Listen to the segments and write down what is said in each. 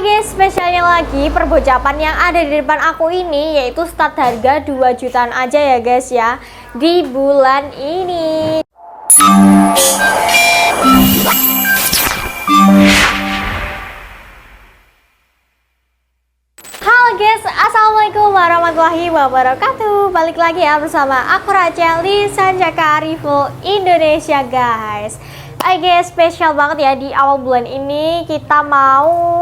guys, spesialnya lagi perbocapan yang ada di depan aku ini yaitu start harga 2 jutaan aja ya guys ya di bulan ini. Halo guys, assalamualaikum warahmatullahi wabarakatuh. Balik lagi ya bersama aku Rachel di Sanjaka Review Indonesia guys. Hai guys, spesial banget ya di awal bulan ini kita mau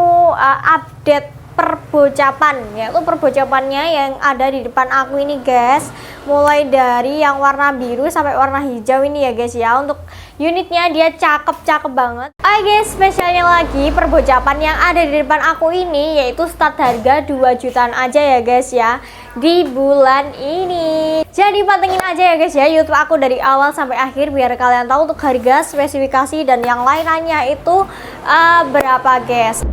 update perbocapan, yaitu perbocapannya yang ada di depan aku ini guys, mulai dari yang warna biru sampai warna hijau ini ya guys ya. Untuk unitnya dia cakep banget. Hai guys, spesialnya lagi perbocapan yang ada di depan aku ini yaitu start harga 2 jutaan aja ya guys ya di bulan ini. Jadi pantengin aja ya guys ya YouTube aku dari awal sampai akhir biar kalian tahu untuk harga, spesifikasi dan yang lain-lainnya itu berapa guys.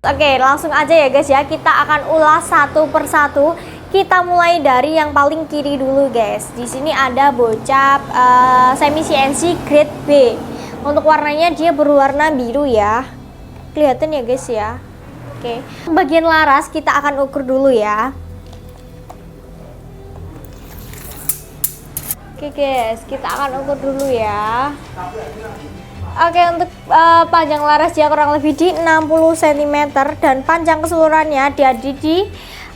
Oke, langsung aja ya guys ya, kita akan ulas satu persatu. Kita mulai dari yang paling kiri dulu guys. Di sini ada bocap semi CNC grade B. Untuk warnanya dia berwarna biru ya. Kelihatan ya guys ya. Oke. Bagian laras kita akan ukur dulu ya. Oke guys, kita akan ukur dulu ya. Oke, untuk panjang laras dia kurang lebih di 60 cm dan panjang keseluruhannya dia di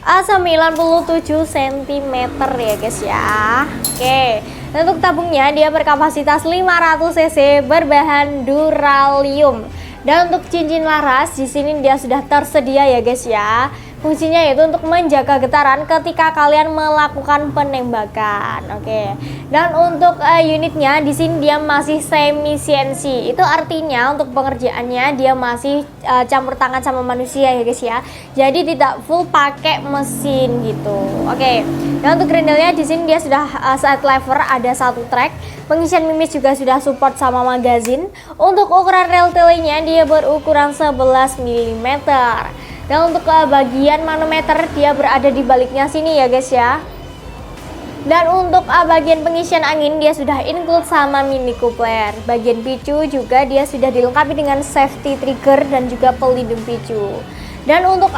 97 cm ya guys ya. Oke, untuk tabungnya dia berkapasitas 500 cc berbahan duralium. Dan untuk cincin laras di sini dia sudah tersedia ya guys ya. Fungsinya yaitu untuk menjaga getaran ketika kalian melakukan penembakan. Oke. Dan untuk unitnya di sini dia masih semi CNC. Itu artinya untuk pengerjaannya dia masih campur tangan sama manusia ya guys ya. Jadi tidak full pakai mesin gitu. Oke. Dan untuk grendelnya di sini dia sudah side lever, ada satu track. Pengisian mimis juga sudah support sama magazin. Untuk ukuran rel telenya dia berukuran 11 mm. Dan untuk bagian manometer dia berada di baliknya sini ya guys ya. Dan untuk bagian pengisian angin dia sudah include sama mini coupler. Bagian picu juga dia sudah dilengkapi dengan safety trigger dan juga pelindung picu. Dan untuk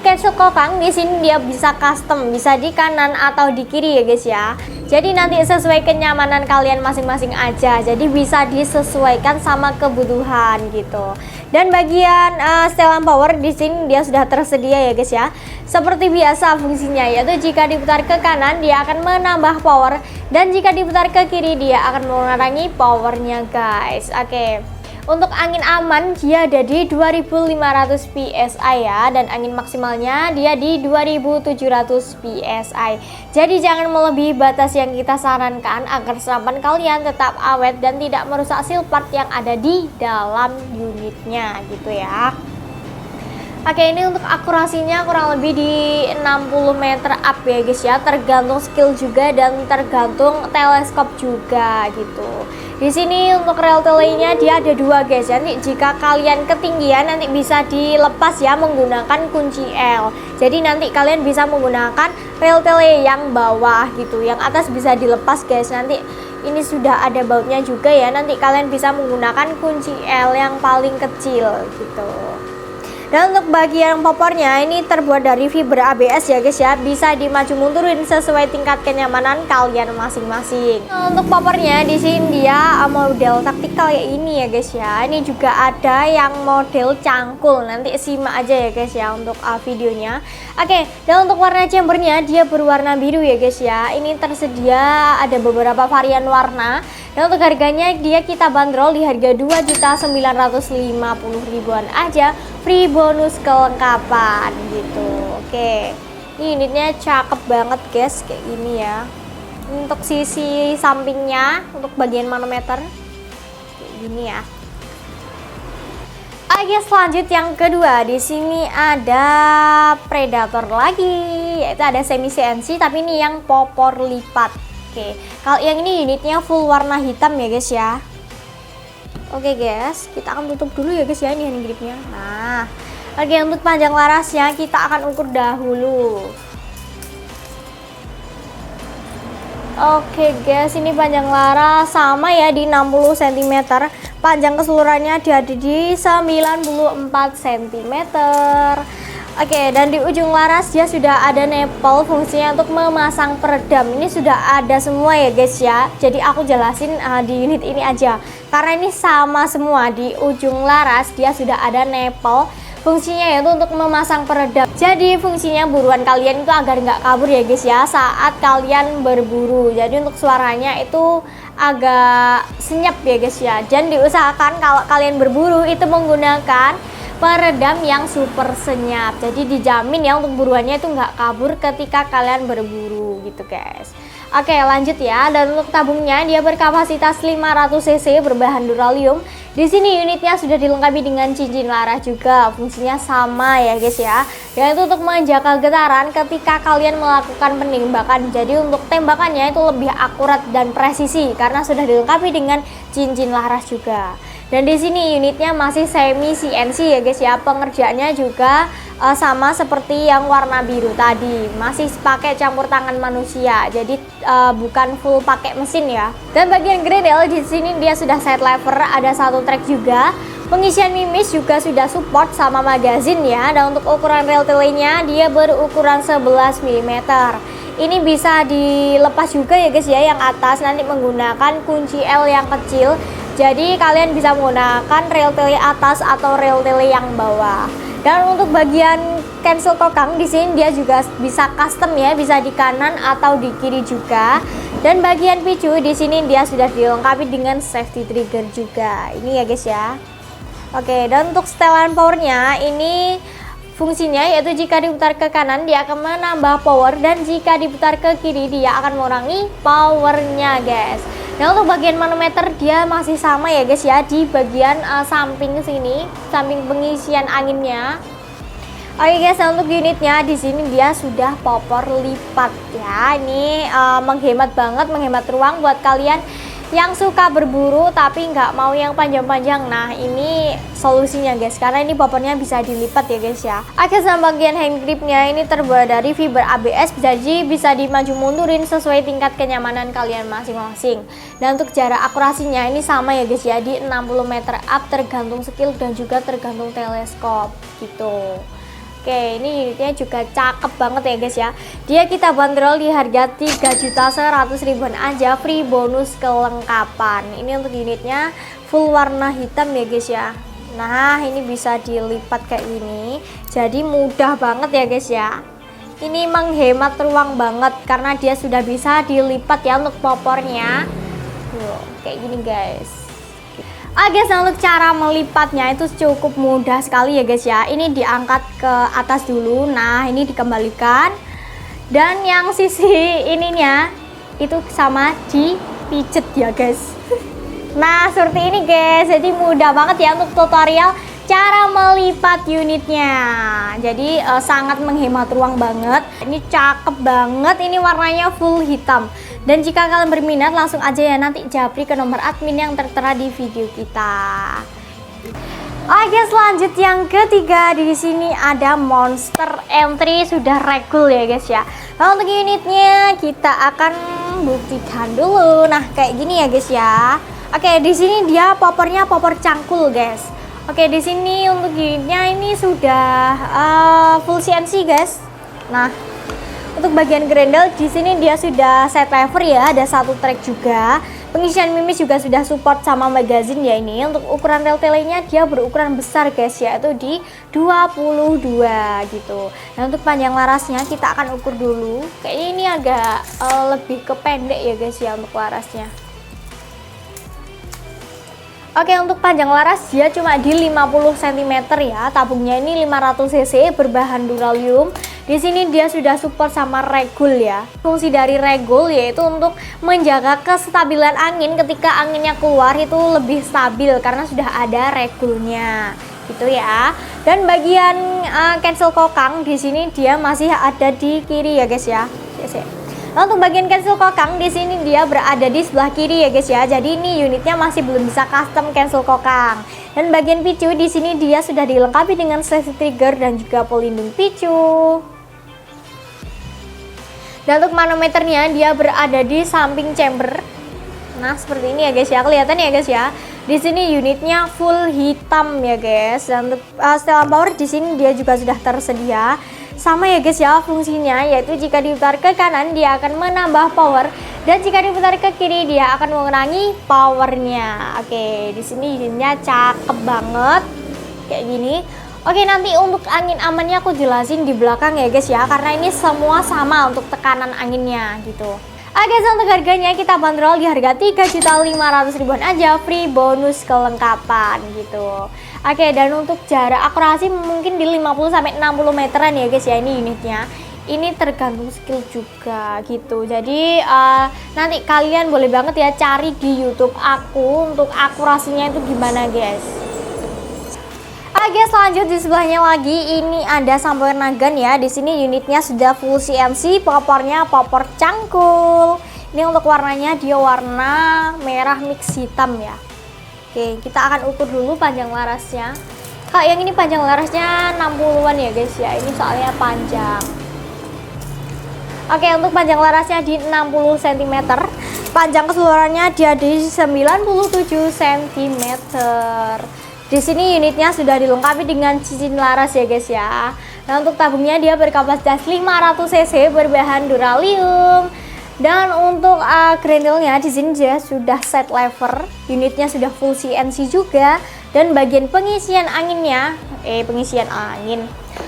cancel kokang di sini dia bisa custom, bisa di kanan atau di kiri ya guys ya. Jadi nanti sesuai kenyamanan kalian masing-masing aja. Jadi bisa disesuaikan sama kebutuhan gitu. Dan bagian setelan power di sini dia sudah tersedia ya guys ya. Seperti biasa fungsinya yaitu jika diputar ke kanan dia akan menambah power dan jika diputar ke kiri dia akan mengurangi powernya guys. Oke. Untuk angin aman dia ada di 2500 PSI ya, dan angin maksimalnya dia di 2700 PSI. Jadi jangan melebihi batas yang kita sarankan agar senapan kalian tetap awet dan tidak merusak seal part yang ada di dalam unitnya gitu ya. Oke, ini untuk akurasinya kurang lebih di 60 meter up ya guys ya, tergantung skill juga dan tergantung teleskop juga gitu. Di sini untuk rel telenya dia ada dua guys. Nanti jika kalian ketinggian nanti bisa dilepas ya menggunakan kunci L. Jadi nanti kalian bisa menggunakan rel tele yang bawah gitu. Yang atas bisa dilepas guys. Nanti ini sudah ada bautnya juga ya. Nanti kalian bisa menggunakan kunci L yang paling kecil gitu. Dan untuk bagian popornya ini terbuat dari fiber ABS ya guys ya, bisa dimaju mundurin sesuai tingkat kenyamanan kalian masing-masing. Untuk popornya di sini dia model taktikal ya ini ya guys ya. Ini juga ada yang model cangkul, nanti simak aja ya guys ya untuk videonya. Oke, dan untuk warna chambernya dia berwarna biru ya guys ya. Ini tersedia ada beberapa varian warna. Dan untuk harganya dia kita bandrol di harga 2.950.000-an aja, free bonus kelengkapan gitu. Oke, ini unitnya cakep banget guys, kayak gini ya. Untuk sisi sampingnya, untuk bagian manometer kayak gini ya. Oke, selanjut yang kedua di sini ada Predator lagi, yaitu ada semi CNC tapi ini yang popor lipat. Oke, kalau yang ini unitnya full warna hitam ya guys ya. Oke guys, kita akan tutup dulu ya guys ya ini hand gripnya. Nah, oke, untuk panjang larasnya kita akan ukur dahulu. Oke guys, ini panjang laras sama ya di 60 cm. Panjang keseluruhannya ada di 94 cm. Oke, dan di ujung laras dia sudah ada nepel, fungsinya untuk memasang peredam. Ini sudah ada semua ya guys ya. Jadi aku jelasin di unit ini aja. Karena ini sama semua, di ujung laras dia sudah ada nepel. Fungsinya yaitu untuk memasang peredam. Jadi fungsinya buruan kalian itu agar nggak kabur ya guys ya saat kalian berburu. Jadi untuk suaranya itu agak senyap ya guys ya. Dan diusahakan kalau kalian berburu itu menggunakan peredam yang super senyap. Jadi dijamin ya untuk buruannya itu nggak kabur ketika kalian berburu gitu guys. Oke, lanjut ya. Dan untuk tabungnya dia berkapasitas 500 cc berbahan duralium. Di sini unitnya sudah dilengkapi dengan cincin laras juga. Fungsinya sama ya guys ya. Yaitu untuk menjaga getaran ketika kalian melakukan penembakan. Jadi untuk tembakannya itu lebih akurat dan presisi karena sudah dilengkapi dengan cincin laras juga. Dan di sini unitnya masih semi CNC ya guys ya. Pengerjaannya juga sama seperti yang warna biru tadi, masih pakai campur tangan manusia, jadi bukan full pakai mesin ya. Dan bagian gradle di sini dia sudah set lever, ada satu track juga. Pengisian mimis juga sudah support sama magazin ya. Dan untuk ukuran rel telenya dia berukuran 11 mm. Ini bisa dilepas juga ya guys ya, yang atas nanti menggunakan kunci L yang kecil. Jadi kalian bisa menggunakan rel tele atas atau rel tele yang bawah. Dan untuk bagian cancel kokang di sini dia juga bisa custom ya, bisa di kanan atau di kiri juga. Dan bagian picu di sini dia sudah dilengkapi dengan safety trigger juga. Ini ya guys ya. Oke, dan untuk setelan powernya ini fungsinya yaitu jika diputar ke kanan dia akan menambah power dan jika diputar ke kiri dia akan mengurangi powernya guys. Nah, untuk bagian manometer dia masih sama ya guys ya, di bagian samping sini, samping pengisian anginnya. Oke guys, nah untuk unitnya di sini dia sudah popor lipat ya. Ini menghemat banget, menghemat ruang buat kalian yang suka berburu tapi nggak mau yang panjang-panjang. Nah, ini solusinya guys, karena ini popornya bisa dilipat ya guys ya. Oke, sama bagian hand gripnya ini terbuat dari fiber ABS, jadi bisa dimaju mundurin sesuai tingkat kenyamanan kalian masing-masing. Dan untuk jarak akurasinya ini sama ya guys ya, di 60 meter up tergantung skill dan juga tergantung teleskop gitu. Oke, ini unitnya juga cakep banget ya guys ya. Dia kita bandrol di harga 3.100.000-an aja, free bonus kelengkapan. Ini untuk unitnya full warna hitam ya guys ya. Nah, ini bisa dilipat kayak gini. Jadi mudah banget ya guys ya. Ini menghemat ruang banget karena dia sudah bisa dilipat ya untuk popornya. Tuh, kayak gini guys. Oke, nah untuk cara melipatnya itu cukup mudah sekali ya guys ya. Ini diangkat ke atas dulu. Nah, ini dikembalikan. Dan yang sisi ininya itu sama dipijet ya guys. Nah, seperti ini guys. Jadi mudah banget ya untuk tutorial cara melipat unitnya. Jadi sangat menghemat ruang banget. Ini cakep banget. Ini warnanya full hitam. Dan jika kalian berminat langsung aja ya nanti japri ke nomor admin yang tertera di video kita. Oke, selanjut yang ketiga di sini ada Monster M3 sudah regul ya guys ya. Nah, untuk unitnya kita akan buktikan dulu. Nah, kayak gini ya guys ya. Oke, di sini dia popornya popor cangkul guys. Oke, di sini untuk unitnya ini sudah full CNC guys. Nah, untuk bagian grendel di sini dia sudah set lever ya, ada satu track juga. Pengisian mimis juga sudah support sama magazin ya ini. Untuk ukuran rel telenya dia berukuran besar guys ya, itu di 22 gitu. Nah, untuk panjang larasnya kita akan ukur dulu. Kayaknya ini agak lebih ke pendek ya guys ya untuk larasnya. Oke, untuk panjang laras dia cuma di 50 cm ya. Tabungnya ini 500 cc berbahan duralium. Di sini dia sudah support sama regul ya. Fungsi dari regul yaitu untuk menjaga kestabilan angin ketika anginnya keluar itu lebih stabil karena sudah ada regulnya gitu ya. Dan bagian cancel kokang di sini dia masih ada di kiri ya guys ya. Untuk bagian cancel kokang di sini dia berada di sebelah kiri ya guys ya. Jadi ini unitnya masih belum bisa custom cancel kokang. Dan bagian picu di sini dia sudah dilengkapi dengan safety trigger dan juga pelindung picu. Dan untuk manometernya dia berada di samping chamber. Nah, seperti ini ya guys ya. Kelihatan ya guys ya. Di sini unitnya full hitam ya guys. Dan untuk setelan power di sini dia juga sudah tersedia. Sama ya guys ya fungsinya, yaitu jika diputar ke kanan dia akan menambah power dan jika diputar ke kiri dia akan mengurangi powernya. Oke, di sini unitnya cakep banget kayak gini. Oke, nanti untuk angin amannya aku jelasin di belakang ya guys ya, karena ini semua sama untuk tekanan anginnya gitu. Oke, untuk harganya kita bandrol di harga 3.500.000-an aja, free bonus kelengkapan gitu. Oke, dan untuk jarak akurasi mungkin di 50-60 meteran ya guys ya ini unitnya. Ini tergantung skill juga gitu. Jadi nanti kalian boleh banget ya cari di YouTube aku untuk akurasinya itu gimana guys. Oke, selanjut di sebelahnya lagi ini ada sampel nagan ya. Di sini unitnya sudah full CNC, popornya popor cangkul. Ini untuk warnanya dia warna merah mix hitam ya. Oke, kita akan ukur dulu panjang larasnya. Kalau yang ini panjang larasnya 60-an ya guys ya. Ini soalnya panjang. Oke, untuk panjang larasnya di 60 cm. Panjang keseluruhannya dia di 97 cm. Di sini unitnya sudah dilengkapi dengan cincin laras ya guys ya. Nah, untuk tabungnya dia berkapasitas 500 cc berbahan duralium. Dan untuk grendilnya di sini dia sudah set lever. Unitnya sudah full CNC juga. Dan bagian pengisian anginnya, pengisian angin.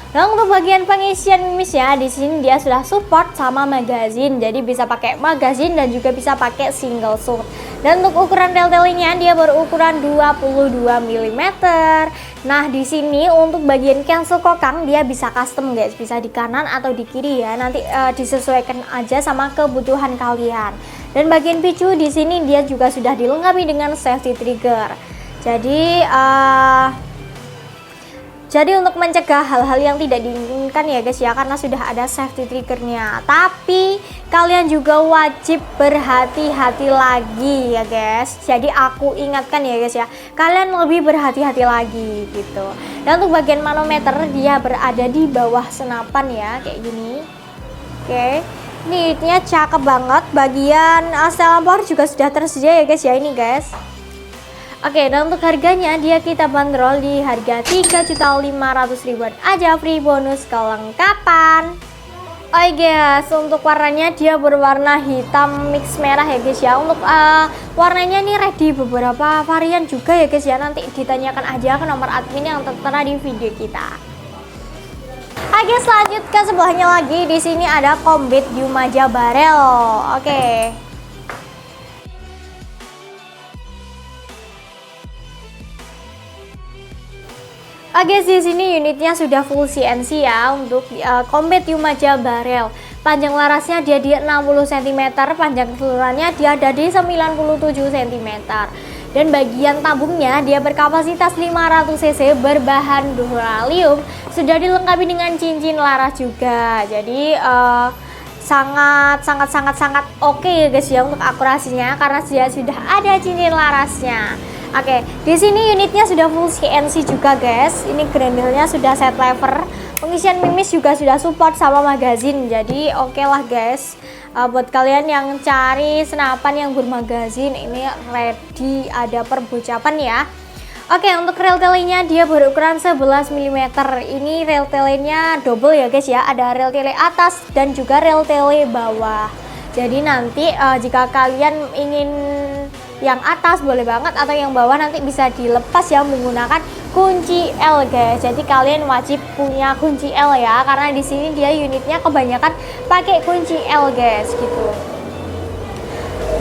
Nah, untuk bagian pengisian mimisnya di sini dia sudah support sama magazine. Jadi bisa pakai magazine dan juga bisa pakai single shot. Dan untuk ukuran rel-relnya dia berukuran 22 mm. Nah, di sini untuk bagian cancel kokang dia bisa custom guys, bisa di kanan atau di kiri ya. Nanti disesuaikan aja sama kebutuhan kalian. Dan bagian picu di sini dia juga sudah dilengkapi dengan safety trigger. Jadi untuk mencegah hal-hal yang tidak diinginkan ya guys ya, karena sudah ada safety triggernya. Tapi kalian juga wajib berhati-hati lagi ya guys. Jadi aku ingatkan ya guys ya, kalian lebih berhati-hati lagi gitu. Dan untuk bagian manometer dia berada di bawah senapan ya, kayak gini. Oke, ini cakep banget. Bagian setelan power juga sudah tersedia ya guys ya ini guys. Oke, dan untuk harganya dia kita bandrol di harga 3.500.000-an aja, free bonus kelengkapan. Oh guys, untuk warnanya dia berwarna hitam mix merah ya guys ya. Untuk warnanya ini ready beberapa varian juga ya guys ya. Nanti ditanyakan aja ke nomor admin yang tertera di video kita. Oke, selanjut ke sebelahnya lagi di sini ada Combat Yumaja Barrel. Oke. Oke, di sini unitnya sudah full CNC ya untuk Combat Yumaja Barrel. Panjang larasnya dia di 60 cm, panjang keseluruhannya dia ada di 97 cm. Dan bagian tabungnya dia berkapasitas 500 cc berbahan duralium, sudah dilengkapi dengan cincin laras juga. Jadi sangat oke ya guys ya untuk akurasinya, karena dia sudah ada cincin larasnya. Oke, di sini unitnya sudah full CNC juga guys. Ini grendilnya sudah set lever. Pengisian mimis juga sudah support sama magazine. Jadi oke lah guys. Buat kalian yang cari senapan yang bermagazine, ini ready, ada perbocapan ya. Oke, untuk rel telenya dia berukuran 11 mm. Ini rel telenya double ya guys ya. Ada rel tele atas dan juga rel tele bawah. Jadi nanti jika kalian ingin yang atas boleh banget, atau yang bawah nanti bisa dilepas ya menggunakan kunci L guys. Jadi kalian wajib punya kunci L ya, karena di sini dia unitnya kebanyakan pakai kunci L guys gitu.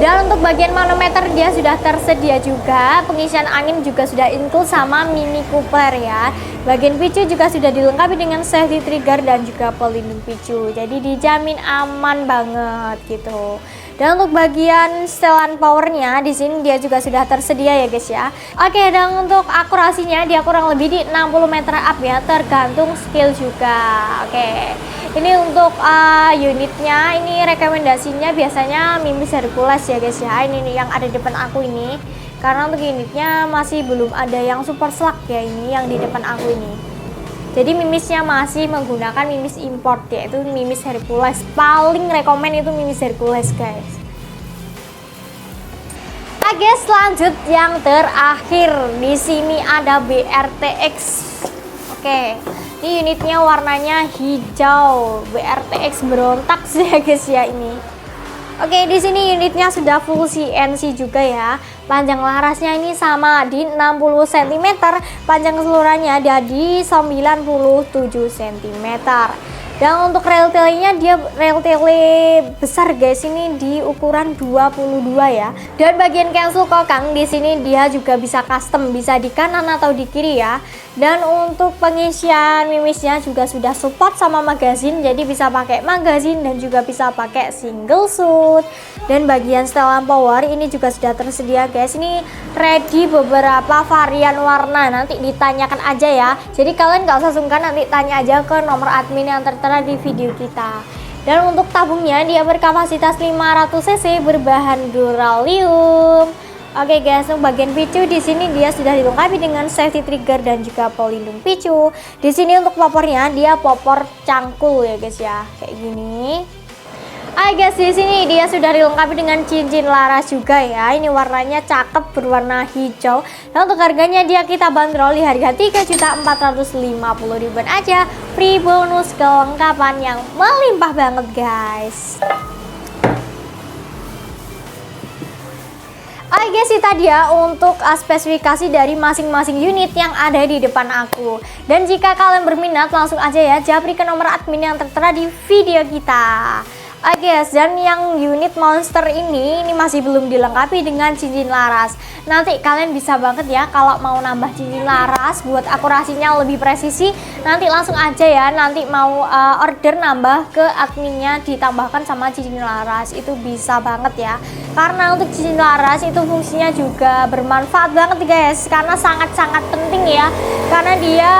Dan untuk bagian manometer dia sudah tersedia juga, pengisian angin juga sudah include sama Mini Cooper ya. Bagian picu juga sudah dilengkapi dengan safety trigger dan juga pelindung picu. Jadi dijamin aman banget gitu. Dan untuk bagian setelan powernya di sini dia juga sudah tersedia ya guys ya. Oke, dan untuk akurasinya dia kurang lebih di 60 meter up ya, tergantung skill juga. Oke, ini untuk unitnya, ini rekomendasinya biasanya Mimis Hercules ya guys ya. Ini nih yang ada di depan aku ini, karena untuk unitnya masih belum ada yang super slug ya, ini yang di depan aku ini. Jadi mimisnya masih menggunakan mimis import, yaitu Mimis Hercules. Paling rekomen itu Mimis Hercules guys. Oke, lanjut yang terakhir. Di sini ada BRTX. Oke, ini unitnya warnanya hijau. BRTX berontak sih ya guys ya ini. Oke, di sini unitnya sudah full CNC juga ya. Panjang larasnya ini sama di 60 cm, panjang keseluruhannya ada di 97 cm. Dan untuk rel tele-nya dia rel tele besar guys, ini di ukuran 22 ya. Dan bagian cancel kokang di sini dia juga bisa custom, bisa di kanan atau di kiri ya. Dan untuk pengisian mimisnya juga sudah support sama magazine, jadi bisa pakai magazine dan juga bisa pakai single shoot. Dan bagian setelan power ini juga sudah tersedia guys. Ini ready beberapa varian warna, nanti ditanyakan aja ya. Jadi kalian gak usah sungkan, nanti tanya aja ke nomor admin yang tertera di video kita. Dan untuk tabungnya dia berkapasitas 500 cc berbahan duralium. Oke guys, untuk bagian picu di sini dia sudah dilengkapi dengan safety trigger dan juga pelindung picu. Di sini untuk popornya dia popor cangkul ya guys ya, kayak gini. Oke guys, di sini dia sudah dilengkapi dengan cincin laras juga ya. Ini warnanya cakep, berwarna hijau. Dan untuk harganya dia kita bandrol di harga 3.450.000 aja. Free bonus kelengkapan yang melimpah banget guys. Oke guys, itu tadi ya untuk spesifikasi dari masing-masing unit yang ada di depan aku. Dan jika kalian berminat langsung aja ya japri ke nomor admin yang tertera di video kita. Oke guys, dan yang unit monster ini masih belum dilengkapi dengan cincin laras. Nanti kalian bisa banget ya kalau mau nambah cincin laras buat akurasinya lebih presisi, nanti langsung aja ya, nanti mau order nambah ke adminnya ditambahkan sama cincin laras, itu bisa banget ya. Karena untuk cincin laras itu fungsinya juga bermanfaat banget guys, karena sangat-sangat penting ya, karena dia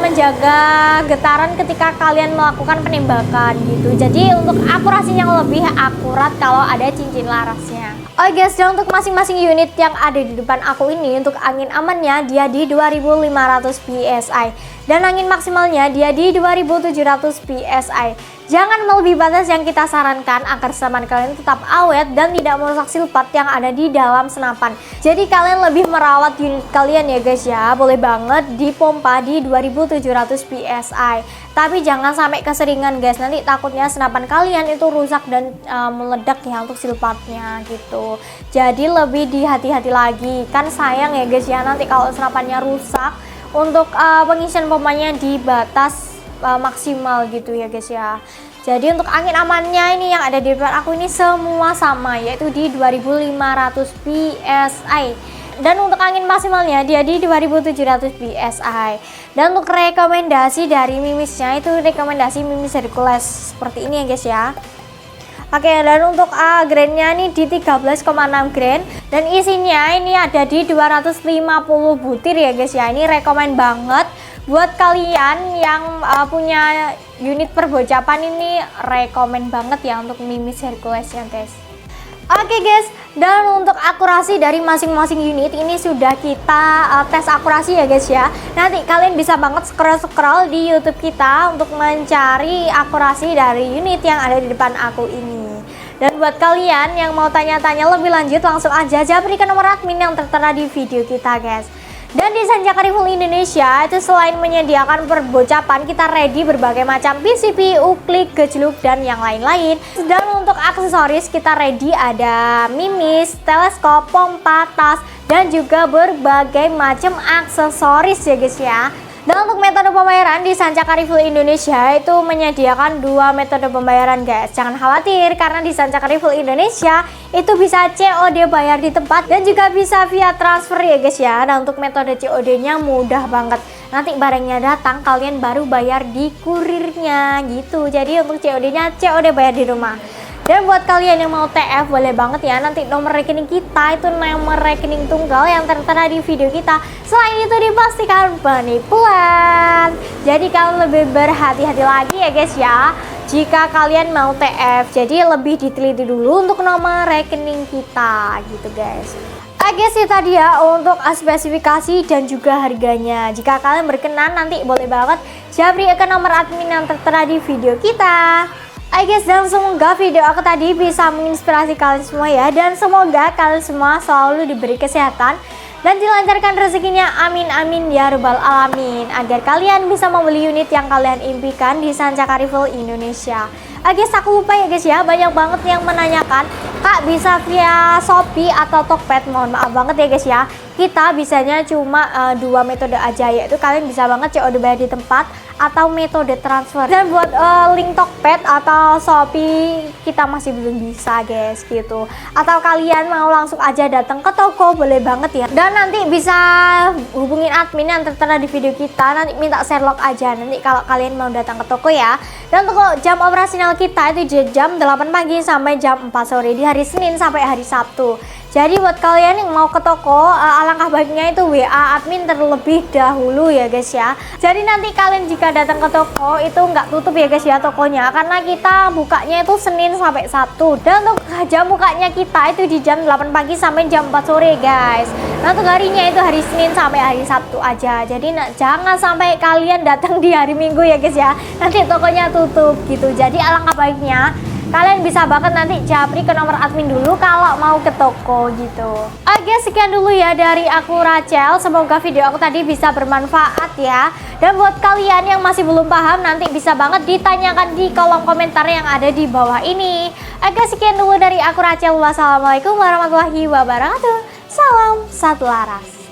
menjaga getaran ketika kalian melakukan penembakan gitu. Jadi untuk akurasi yang lebih akurat kalau ada cincin larasnya. Oke guys, dan untuk masing-masing unit yang ada di depan aku ini, untuk angin amannya dia di 2500 PSI dan angin maksimalnya dia di 2700 PSI. Jangan melebihi batas yang kita sarankan agar senapan kalian tetap awet dan tidak merusak silpat yang ada di dalam senapan. Jadi kalian lebih merawat unit kalian ya guys ya. Boleh banget dipompa di 2700 PSI. Tapi jangan sampai keseringan guys, nanti takutnya senapan kalian itu rusak dan meledak ya untuk silpatnya gitu. Jadi lebih dihati-hati lagi. Kan sayang ya guys ya, nanti kalau senapannya rusak. Untuk pengisian pompanya di batas maksimal gitu ya guys ya. Jadi untuk angin amannya ini yang ada di depan aku ini semua sama, yaitu di 2500 PSI. Dan untuk angin maksimalnya dia di 2700 PSI. Dan untuk rekomendasi dari mimisnya itu rekomendasi Mimis Hercules seperti ini ya guys ya. Oke, dan untuk grainnya ini di 13,6 grain dan isinya ini ada di 250 butir ya guys ya. Ini rekomen banget buat kalian yang punya unit perbocapan, ini rekomen banget ya untuk Mimis Hercules ya guys. Oke guys, dan untuk akurasi dari masing-masing unit ini sudah kita tes akurasi ya guys ya. Nanti kalian bisa banget scroll-scroll di YouTube kita untuk mencari akurasi dari unit yang ada di depan aku ini. Dan buat kalian yang mau tanya-tanya lebih lanjut, langsung aja japri ke nomor admin yang tertera di video kita guys. Dan di Sanjaka Rifle Indonesia itu selain menyediakan perbocapan, kita ready berbagai macam PCP, uklik, gejluk, dan yang lain-lain. Dan untuk aksesoris kita ready ada mimis, teleskop, pompa, tas, dan juga berbagai macam aksesoris ya guys ya. Dan untuk metode pembayaran di Sanjaka Rifle Indonesia itu menyediakan dua metode pembayaran guys. Jangan khawatir karena di Sanjaka Rifle Indonesia itu bisa COD bayar di tempat dan juga bisa via transfer ya guys ya. Nah untuk metode COD-nya mudah banget. Nanti barangnya datang kalian baru bayar di kurirnya gitu. Jadi untuk COD-nya COD bayar di rumah. Dan buat kalian yang mau TF boleh banget ya, nanti nomor rekening kita itu nomor rekening tunggal yang tertera di video kita. Selain itu dipastikan penipuan. Jadi kalian lebih berhati-hati lagi ya guys ya jika kalian mau TF. Jadi lebih diteliti dulu untuk nomor rekening kita gitu guys. Oke sih tadi ya untuk spesifikasi dan juga harganya. Jika kalian berkenan nanti boleh banget japri ke nomor admin yang tertera di video kita. Oke guys, dan semoga video aku tadi bisa menginspirasi kalian semua ya. Dan semoga kalian semua selalu diberi kesehatan dan dilancarkan rezekinya, amin amin ya rabbal alamin. Agar kalian bisa membeli unit yang kalian impikan di Sancaka Rival Indonesia. Guys, aku lupa ya guys ya, banyak banget yang menanyakan, Kak bisa via Shopee atau Tokped. Mohon maaf banget ya guys ya, kita bisanya cuma dua metode aja, yaitu kalian bisa banget COD bayar di tempat atau metode transfer. Dan buat link Tokped atau Shopee kita masih belum bisa guys gitu. Atau kalian mau langsung aja datang ke toko boleh banget ya. Dan nanti bisa hubungin admin yang tertera di video kita, nanti minta Sherlock aja nanti kalau kalian mau datang ke toko ya. Dan untuk jam operasional kita itu jam 8 pagi sampai jam 4 sore di hari Senin sampai hari Sabtu. Jadi buat kalian yang mau ke toko, alangkah baiknya itu WA admin terlebih dahulu ya guys ya. Jadi nanti kalian jika datang ke toko itu nggak tutup ya guys ya tokonya, karena kita bukanya itu Senin sampai Sabtu. Dan untuk jam bukanya kita itu di jam 8 pagi sampai jam 4 sore guys. Nah untuk harinya itu hari Senin sampai hari Sabtu aja. Jadi jangan sampai kalian datang di hari Minggu ya guys ya, nanti tokonya tutup gitu. Jadi alangkah baiknya kalian bisa banget nanti japri ke nomor admin dulu kalau mau ke toko gitu. Oke, sekian dulu ya dari aku Rachel. Semoga video aku tadi bisa bermanfaat ya. Dan buat kalian yang masih belum paham nanti bisa banget ditanyakan di kolom komentar yang ada di bawah ini. Oke, sekian dulu dari aku Rachel. Wassalamualaikum warahmatullahi wabarakatuh. Salam satu laras.